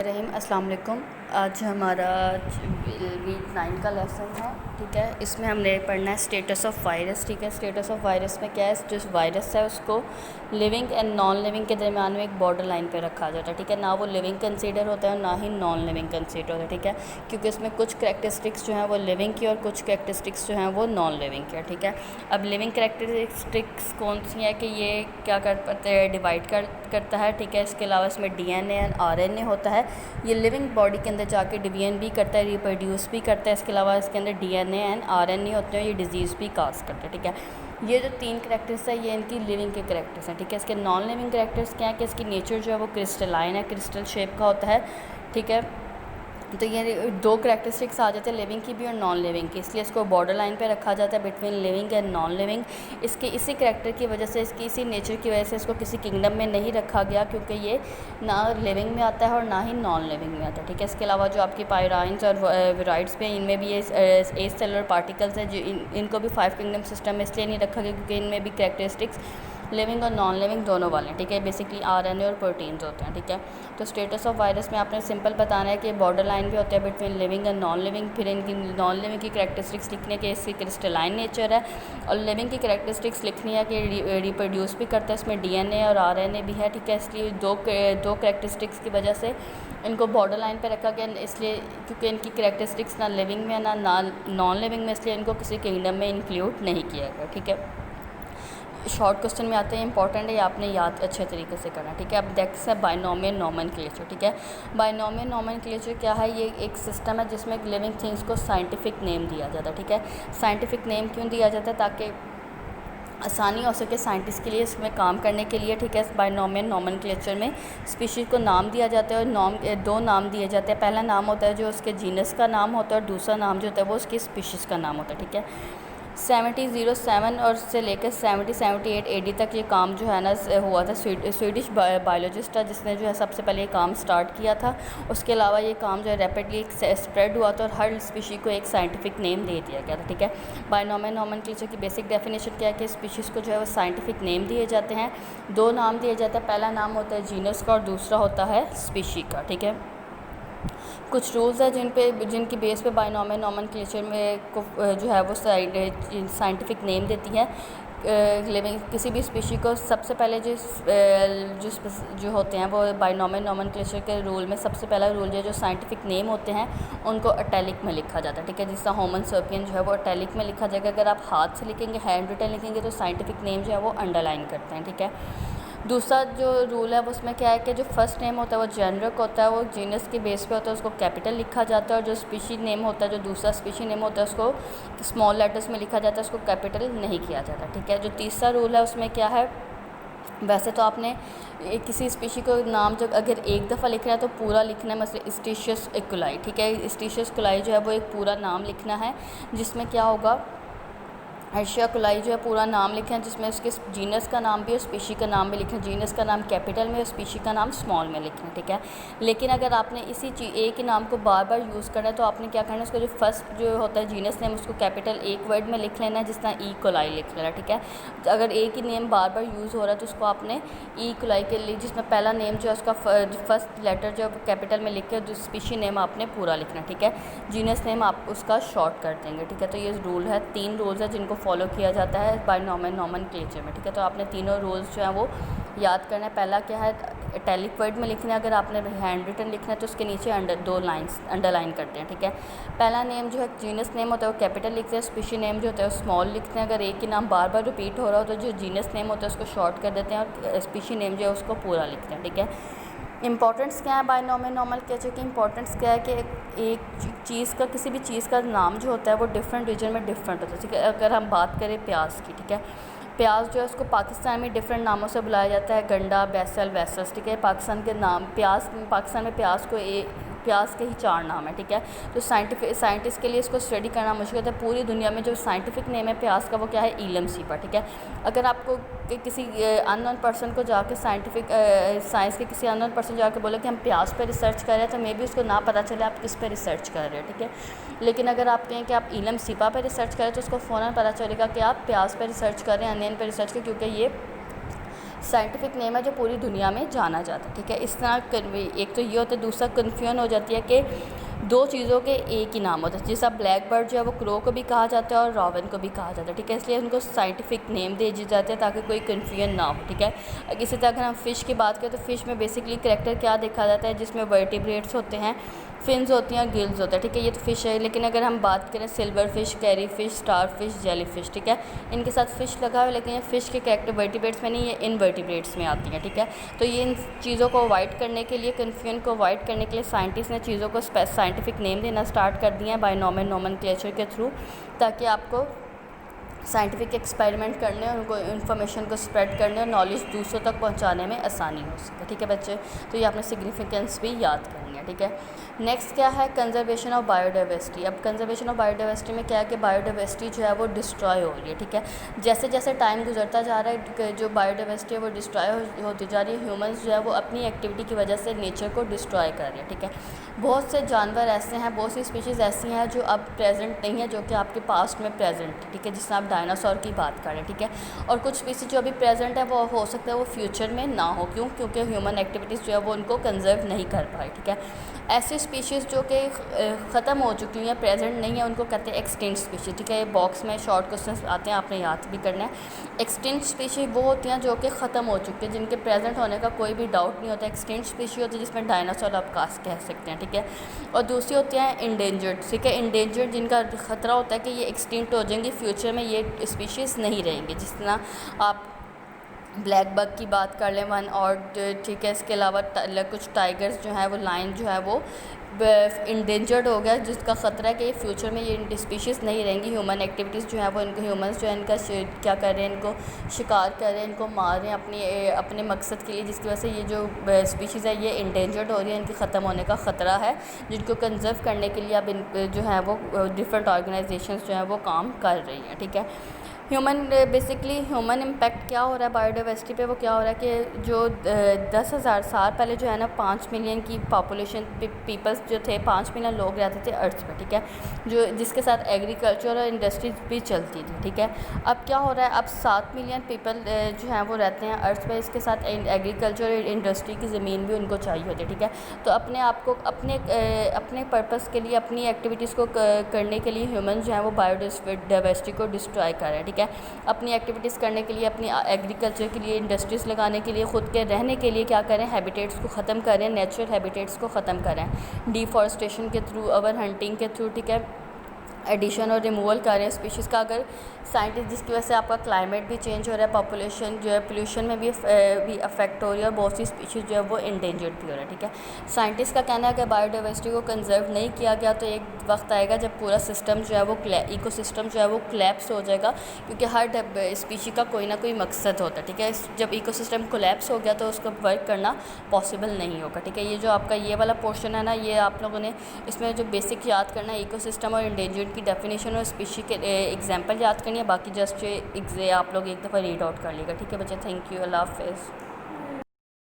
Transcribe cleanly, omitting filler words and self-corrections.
रहीम अस्सलाम वालेकुम। आज हमारा वीक 9 का लेसन है, ठीक है। इसमें हमने पढ़ना है स्टेटस ऑफ वायरस, ठीक है। स्टेटस ऑफ वायरस में क्या है, जो वायरस है उसको लिविंग एंड नॉन लिविंग के दरमियान में एक बॉर्डर लाइन पे रखा जाता है, ठीक है। ना वो लिविंग कंसीडर होता है और ना ही नॉन लिविंग कंसीडर होता है, ठीक है, क्योंकि इसमें कुछ करैक्टरिस्टिक्स जो हैं वो लिविंग की और कुछ करैक्टरिस्टिक्स जो हैं वो नॉन लिविंग की है, ठीक है। अब लिविंग करैक्टरिस्टिक्स कौन सी है कि ये क्या डिवाइड करता है, ठीक है। इसके अलावा इसमें DNA एंड RNA होता है। ये लिविंग बॉडी के अंदर जाके डिवीजन भी करता है, रिप्रोड्यूस भी करता है। इसके अलावा इसके अंदर DNA एंड RNA होते हैं, ये डिजीज़ भी काज करते हैं, ठीक है। ये जो 3 करैक्टर्स है ये इनकी लिविंग के करैक्टर्स हैं, ठीक है। इसके नॉन लिविंग करैक्टर्स क्या है कि इसकी नेचर जो है वो क्रिस्टलाइन है, क्रिस्टल शेप का होता है, ठीक है। तो ये 2 करैक्टरिस्टिक्स आ जाते हैं लिविंग की भी और नॉन लिविंग की, इसलिए इसको बॉर्डर लाइन पे रखा जाता है between living and non living. इसके इसी करैक्टर की वजह से, इसकी इसी नेचर की वजह से इसको किसी किंगडम में नहीं रखा गया, क्योंकि ये ना लिविंग में आता है और ना ही नॉन लिविंग में आता है, ठीक है। इसके अलावा जो आपकी पायराइन्स और विराइड्स पे इनमें भी ये एज सेलुलर पार्टिकल्स हैं, जो इनको भी 5 किंगडम सिस्टम में इसलिए नहीं रखा गया क्योंकि इनमें भी करैक्टरिस्टिक्स लिविंग और नॉन लिविंग दोनों वाले हैं, ठीक है। बेसिकली RNA और प्रोटीन्स होते हैं, ठीक है। तो स्टेटस ऑफ वायरस में आपने सिंपल बताना है कि बॉर्डर लाइन भी होता है between living and non living. फिर इनकी नॉन लिविंग की करैक्टरिस्टिक्स लिखने के इसकी क्रिस्टलाइन नेचर है, और लिविंग की करैक्टरिस्टिक्स लिखनी है कि रिप्रोड्यूस भी करता है, इसमें DNA और RNA भी है, ठीक है। इसलिए दो करैक्टरिस्टिक्स की वजह से इनको बॉर्डर लाइन पे रखा गया, इसलिए क्योंकि इनकी करैक्टरिस्टिक्स ना लिविंग में ना नॉन लिविंग में, इसलिए इनको किसी किंगडम में इंक्लूड नहीं किया गया, ठीक है। शॉर्ट क्वेश्चन में आते हैं, इंपॉर्टेंट है, ये आपने याद अच्छे तरीके से करना, ठीक है। अब नेक्स्ट है बाइनोमियल नोमेनक्लेचर, ठीक है। बाइनोमियल नोमेनक्लेचर क्या है, ये एक सिस्टम है जिसमें लिविंग थिंग्स को साइंटिफिक नेम दिया जाता है, ठीक है। साइंटिफिक नेम क्यों दिया जाता है, ताकि आसानी हो सके साइंटिस्ट के लिए इसमें काम करने के लिए, ठीक है। बाइनोमियल नोमेनक्लेचर में स्पीशीज़ को नाम दिया जाता है और 2 नाम दिए जाते हैं। पहला नाम होता है जो उसके जीनस का नाम होता है और दूसरा नाम जो होता है वो उसकी स्पीशीज़ का नाम होता है, ठीक है। 1707 और से लेकर 70-78 AD तक ये काम जो है ना हुआ था। स्वीडिश बायोलॉजिस्ट था जिसने जो है सबसे पहले ये काम स्टार्ट किया था। उसके अलावा ये काम जो है रैपिडली स्प्रेड हुआ था और हर स्पीशी को एक साइंटिफिक नेम दे दिया गया था, ठीक है। बाइनोमियल नोमेनक्लेचर की बेसिक डेफिनेशन क्या है कि स्पीशीज़ को जो है वो साइंटिफिक नेम दिए जाते हैं, 2 नाम दिए जाते हैं। पहला नाम होता है जीनस का और दूसरा होता है स्पीशी का, ठीक है। कुछ रूल्स है जिनकी बेस पे बाइनोमियल नोमेनक्लेचर में को जो है वो साइंटिफिक नेम देती है लिविंग किसी भी स्पीशी को। सबसे पहले जो होते हैं वो बाइनोमियल नोमेनक्लेचर के रूल में सबसे पहला रूल जो साइंटिफिक नेम होते हैं उनको अटैलिक में लिखा जाता है, ठीक है। जिसका होमन सर्पियन जो है वो अटैलिक में लिखा जाएगा। अगर आप हाथ से लिखेंगे, हैंड रिटन लिखेंगे, तो साइंटिफिक नेम जो है वो अंडरलाइन करते हैं, ठीक है। दूसरा जो रूल है वो उसमें क्या है कि जो फर्स्ट नेम होता है वो जेनरिक होता है, वो जीनस के बेस पे होता है, उसको कैपिटल लिखा जाता है। और जो स्पीशी नेम होता है, जो दूसरा स्पीशी नेम होता है, उसको स्मॉल लेटर्स में लिखा जाता है, उसको कैपिटल नहीं किया जाता, ठीक है। जो तीसरा रूल है उसमें क्या है, वैसे तो आपने किसी स्पीशी को नाम जब अगर एक दफ़ा लिखना है तो पूरा लिखना है, मतलब स्टीशियस इक्वलाई, ठीक है। स्टीशियस इक्वलाई जो है वो एक पूरा नाम लिखना है, जिसमें क्या होगा, अर्शिया कोलाई जो है पूरा नाम लिखें, जिसमें उसके जीनस का नाम भी और स्पीशी का नाम भी लिखें। जीनस का नाम कैपिटल में और स्पीशी का नाम स्मॉल में लिखें, ठीक है। लेकिन अगर आपने इसी एक ही नाम को बार बार यूज़ करना है तो आपने क्या करना है, उसका जो फर्स्ट जो होता है जीनस नेम उसको कैपिटल एक वर्ड में लिख लेना है, जिस तरह ई कोलाई लिख लेना, ठीक है। अगर एक ही नेम बार बार यूज़ हो रहा है तो उसको आपने ई कोलाई के लिए, जिसमें पहला नेम जो है उसका फर्स्ट लेटर जो कैपिटल में लिख के जो स्पीशी नेम आपने पूरा लिखना, ठीक है। जीनस नेम आप उसका शॉर्ट कर देंगे, ठीक है। तो ये रूल है, 3 रूल्स है जिनको फॉलो किया जाता है बाइनोमियल नोमेनक्लेचर में, ठीक है। तो आपने तीनों रूल्स जो हैं वो याद करना है। पहला क्या है, इटैलिक वर्ड में लिखना है। अगर आपने हैंड रिटन लिखना है तो उसके नीचे 2 लाइंस अंडरलाइन करते हैं, ठीक है। पहला नेम जो है जीनस नेम होता है वो कैपिटल लिखते हैं, स्पीशी नेम जो होता है वो स्मॉल लिखते हैं। अगर एक ही नाम बार बार रिपीट हो रहा हो तो जो जीनस नेम होता है उसको शॉर्ट कर देते हैं और स्पीशी नेम जो है उसको पूरा लिखते हैं, ठीक है। इंपॉर्टेंट्स क्या है बाइनोमियल नोमेनक्लेचर की, इंपॉर्टेंट्स क्या है कि एक चीज़ का, किसी भी चीज़ का नाम जो होता है वो डिफरेंट रीजन में डिफरेंट होता है, ठीक है। अगर हम बात करें प्याज की, ठीक है, प्याज जो है उसको पाकिस्तान में डिफरेंट नामों से बुलाया जाता है, गंडा, बैसल, वैसस, ठीक है। पाकिस्तान के नाम पाकिस्तान में प्याज को प्याज के ही 4 नाम है, ठीक है। तो साइंटिस्ट के लिए इसको स्टडी करना मुश्किल है। पूरी दुनिया में जो साइंटिफिक नेम है प्याज का वो क्या है, ईलम सीपा, ठीक है। अगर आपको किसी अननोन पर्सन को जाके साइंस के किसी अननोन पर्सन जाके बोले कि हम प्याज पर रिसर्च कर रहे हैं, तो मे बी उसको ना पता चले आप किस पर रिसर्च कर रहे हैं, ठीक है। लेकिन अगर आप कहें कि आप ईलम सीपा पर रिसर्च करें तो उसको फ़ौरन पता चलेगा कि आप प्याज पर रिसर्च कर रहे हैं, अनियन पर रिसर्च करें, क्योंकि ये साइंटिफिक नेम है जो पूरी दुनिया में जाना जाता है, ठीक है। इस तरह एक तो ये होता है, दूसरा कन्फ्यूजन हो जाती है कि दो चीज़ों के एक ही नाम होता है। जैसा ब्लैक बर्ड जो है वो क्रो को भी कहा जाता है और रॉबिन को भी कहा जाता है, ठीक है। इसलिए उनको साइंटिफिक नेम दे दिए जाते हैं ताकि कोई कन्फ्यूजन ना हो, ठीक है। इसी तरह अगर हम फ़िश की बात करें तो फ़िश में बेसिकली करैक्टर क्या देखा जाता है, जिसमें वर्टिब्रेट्स होते हैं, फिन्स होती हैं, गिल्स होता है, ठीक है। ये तो फ़िश है। लेकिन अगर हम बात करें silver fish, carry fish, star fish, jelly fish, ठीक है, इनके साथ फ़िश लगा हुआ है, लेकिन ये फ़िश के कैरेक्टर वर्टिब्रेट्स में नहीं, ये इनवर्टिब्रेट्स में आती हैं, ठीक है। तो ये इन चीज़ों को अवॉइड करने के लिए, कन्फ्यूजन को अवॉइड करने के लिए साइंटिस्ट ने चीज़ों को साइंटिफिक नेम देना स्टार्ट कर दिए हैं बायनॉमियल नोमेनक्लेचर के थ्रू, ताकि आपको साइंटिफिक एक्सपेरिमेंट करने और उनको इन्फॉर्मेशन को स्प्रेड करने और नॉलेज दूसरों तक पहुंचाने में आसानी हो सके, ठीक है बच्चे। तो ये आपने सिग्निफिकेंस भी याद करेंगे, ठीक है। नेक्स्ट क्या है, कंजर्वेशन ऑफ बायोडाइवर्सिटी। अब कंजर्वेशन ऑफ बायोडाइवर्सिटी में क्या है कि बायोडाइवर्सिटी जो है वो डिस्ट्रॉय हो रही है, ठीक है। जैसे जैसे टाइम गुजरता जा रहा है, जो बायोडाइवर्सिटी है वो डिस्ट्रॉय होती जा रही है। ह्यूमंस जो है वो अपनी एक्टिविटी की वजह से नेचर को डिस्ट्रॉय कर रहे हैं, ठीक है। बहुत से जानवर ऐसे हैं, बहुत सी स्पीशीज़ ऐसी हैं जो अब प्रेजेंट नहीं है, जो कि आपके पास्ट में प्रेजेंट है, ठीक है। जिससे आप डायनासोर की बात करें, ठीक है। और कुछ स्पीशीज़ जो अभी प्रेजेंट है वो हो सकता है वो फ्यूचर में ना हो, क्यों? क्योंकि ह्यूमन एक्टिविटीज़ जो है वो उनको कंजर्व नहीं कर पाए, ठीक है। ऐसी स्पीशीज़ जो कि ख़त्म हो चुकी हैं, प्रेजेंट नहीं है, उनको कहते हैं एक्सटिंक्ट स्पीशीज़, ठीक है। ये बॉक्स में शॉर्ट क्वेश्चन आते हैं, आपने याद भी करना है। एक्सटिंक्ट स्पीशीज़ वो होती हैं जो कि ख़त्म हो चुकी है, जिनके प्रेजेंट होने का कोई भी डाउट नहीं होता। एक्सटिंक्ट स्पीशीज़ होती है जिसमें डायनासोर आप कास्ट कह सकते हैं, ठीक है। और दूसरी होती हैं इंडेंजर्ड, ठीक है। इंडेंजर्ड जिनका ख़तरा होता है कि ये एक्सटिंक्ट हो जाएंगी, फ्यूचर में ये स्पीशीज़ नहीं रहेंगी। जिस तरह आप ब्लैक बग की बात कर लें वन, और ठीक है, इसके अलावा कुछ टाइगर्स जो हैं वो, लाइन जो है वो इंडेंजर्ड हो गया, जिसका ख़तरा है कि फ्यूचर में ये स्पीशीज़ नहीं रहेंगी। ह्यूमन एक्टिविटीज़ जो है वो, इनको ह्यूमंस जो है इनका क्या कर रहे हैं, इनको शिकार कर रहे हैं, इनको मार रहे हैं अपने मकसद के लिए, जिसकी वजह से ये जो स्पीशीज़ है ये इंडेंजर्ड हो रही है, इनके ख़त्म होने का ख़तरा है, जिनको कंजर्व करने के लिए अब इन जो है वो डिफरेंट ऑर्गेनाइजेशंस जो है वो काम कर रही हैं, ठीक है। बेसिकली ह्यूमन इम्पैक्ट क्या हो रहा है बायोडाइवर्सिटी पे, वो क्या हो रहा है कि जो 10,000 साल पहले जो है ना 5 मिलियन की पॉपुलेशन पीपल्स जो थे, 5 मिलियन लोग रहते थे अर्थ पे, ठीक है, जो जिसके साथ एग्रीकल्चर और इंडस्ट्रीज भी चलती थी, ठीक है। अब क्या हो रहा है, अब 7 मिलियन पीपल जो हैं वो रहते हैं अर्थ पे, इसके साथ एग्रीकल्चर और इंडस्ट्री की ज़मीन भी उनको चाहिए होती है, ठीक है। तो अपने आप को अपने पर्पज़ के लिए, अपनी एक्टिविटीज़ को करने के लिए ह्यूमन जो है वो बायोडाइवर्सिटी को डिस्ट्रॉय कर रहे हैं, ठीक है। अपनी एक्टिविटीज़ करने के लिए, अपनी एग्रीकल्चर के लिए, इंडस्ट्रीज़ लगाने के लिए, ख़ुद के रहने के लिए क्या करें, हैबिटेट्स को ख़त्म करें, नेचुरल हैबिटेट्स को ख़त्म करें, डिफॉरेस्टेशन के थ्रू, ओवर हंटिंग के थ्रू, ठीक है, एडिशन और रिमूवल कर रहे हैं स्पीशीज़ का। अगर साइंटिस्ट, जिसकी वजह से आपका क्लाइमेट भी चेंज हो रहा है, पॉपुलेशन जो है पोल्यूशन में भी अफेक्ट हो रही है, और बहुत सी स्पीशीज़ जो है वो इंडेंजर्ड भी हो रहा है, ठीक है। साइंटिस्ट का कहना है कि बायोडाइवर्सिटी को कंजर्व नहीं किया गया तो एक वक्त आएगा जब पूरा सिस्टम जो है वो इकोसिस्टम जो है वो कोलैप्स हो जाएगा, क्योंकि हर स्पीशी का कोई ना कोई मकसद होता है, ठीक है। जब इकोसिस्टम कोलैप्स हो गया तो उसको वर्क करना पॉसिबल नहीं होगा, ठीक है। ये जो आपका ये वाला पोर्शन है ना, ये आप लोगों ने इसमें जो बेसिक याद करना है, इकोसिस्टम और इंडेंजर्ड की डेफिनेशन और स्पीशी के एग्जांपल याद करनी है। बाकी जस्ट आप लोग एक दफ़ा रीड आउट कर लीजिएगा, ठीक है बच्चे। थैंक यू, अल्लाह हाफ़िज़।